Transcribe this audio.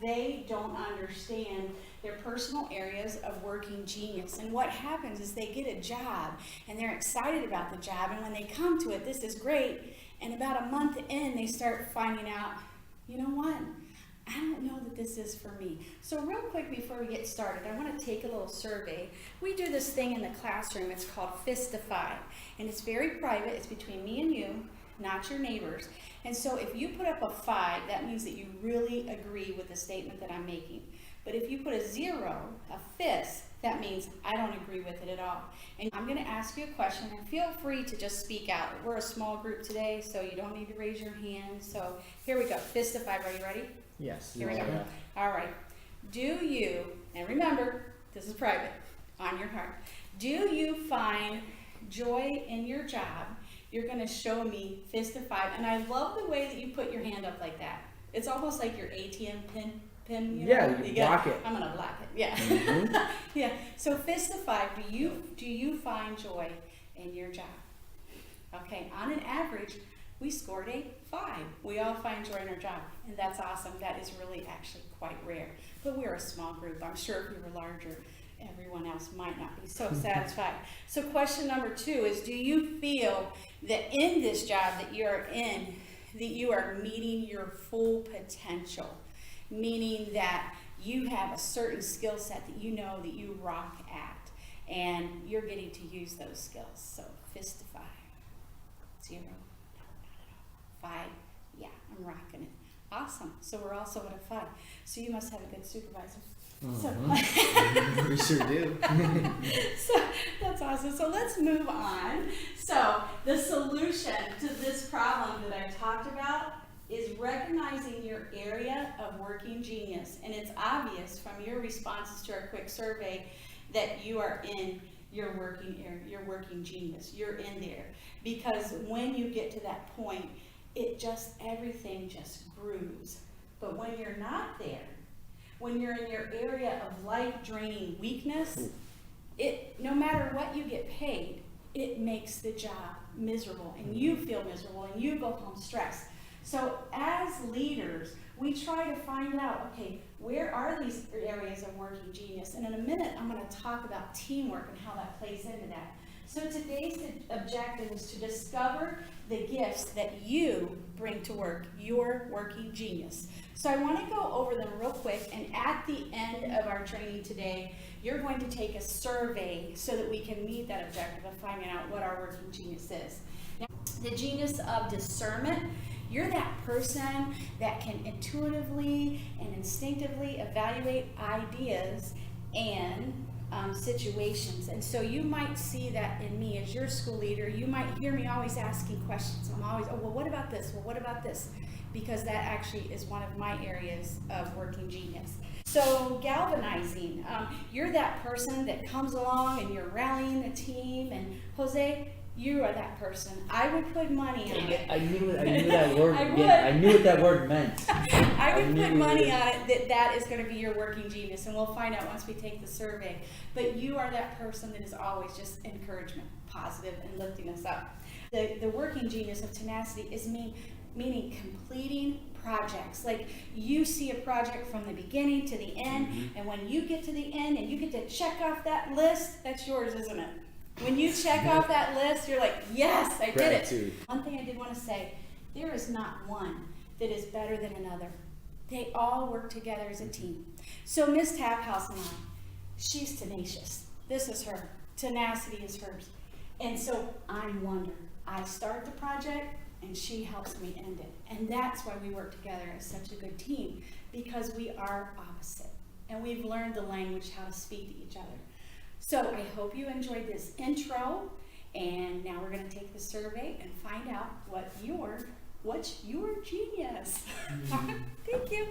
They don't understand their personal areas of working genius. And what happens is they get a job and they're excited about the job, and when they come to it, this is great. And about a month in, they start finding out, you know what? I don't know that this is for me. So real quick before we get started, I want to take a little survey. We do this thing in the classroom. It's called Fistify, and it's very private. It's between me and you, not your neighbors. And so if you put up a 5, that means that you really agree with the statement that I'm making. But if you put a 0, a fist, that means I don't agree with it at all. And I'm going to ask you a question, and feel free to just speak out. We're a small group today, so you don't need to raise your hand. So here we go. Fist of 5. Are you ready? Yes. Here we go. All right. Do you, and remember, this is private, on your heart. Do you find joy in your job? You're going to show me fist of 5. And I love the way that you put your hand up like that. It's almost like your ATM pin. You know? Yeah, you block it. I'm going to block it. Yeah. Mm-hmm. Yeah. So fist of 5, do you find joy in your job? Okay. On an average, we scored a 5. We all find joy in our job, and that's awesome. That is really actually quite rare. But we're a small group. I'm sure if we were larger, everyone else might not be so satisfied. So question number 2 is, do you feel that in this job that you're in, that you are meeting your full potential? Meaning that you have a certain skill set that you know that you rock at, and you're getting to use those skills. So fist of 5. 0. No, not at all. 5. Yeah, I'm rocking it. Awesome. So we're also at a 5. So you must have a good supervisor. Mm-hmm. We sure do. So that's awesome. So let's move on. So the solution to this problem that I talked about is recognizing your area of working genius. And it's obvious from your responses to our quick survey that you are in your working area, your working genius. You're in there. Because when you get to that point, everything just grooves. But when you're not there, when you're in your area of life-draining weakness, no matter what you get paid, it makes the job miserable, and you feel miserable, and you go home stressed. So as leaders, we try to find out, okay, where are these areas of working genius? And in a minute, I'm going to talk about teamwork and how that plays into that. So today's objective is to discover the gifts that you bring to work, your working genius. So I want to go over them real quick, and at the end of our training today, you're going to take a survey so that we can meet that objective of finding out what our working genius is. Now, the genius of discernment. You're that person that can intuitively and instinctively evaluate ideas and situations. And so you might see that in me as your school leader. You might hear me always asking questions. I'm always, oh, well, what about this? Well, what about this? Because that actually is one of my areas of working genius. So galvanizing. You're that person that comes along and you're rallying the team. And Jose, you are that person. I would put money on it. I knew that word. I knew what that word meant. I would put money on it that is going to be your working genius, and we'll find out once we take the survey. But you are that person that is always just encouragement, positive, and lifting us up. The working genius of tenacity is meaning completing projects. Like you see a project from the beginning to the end, and when you get to the end and you get to check off that list, that's yours, isn't it? When you check off that list, you're like, yes, I did it. One thing I did want to say, there is not one that is better than another. They all work together as a team. So Miss Taphouse and I, she's tenacious. This is her. Tenacity is hers. And so I'm Wonder. I start the project, and she helps me end it. And that's why we work together as such a good team, because we are opposite. And we've learned the language, how to speak to each other. So I hope you enjoyed this intro, and now we're going to take the survey and find out what's your genius. Thank you.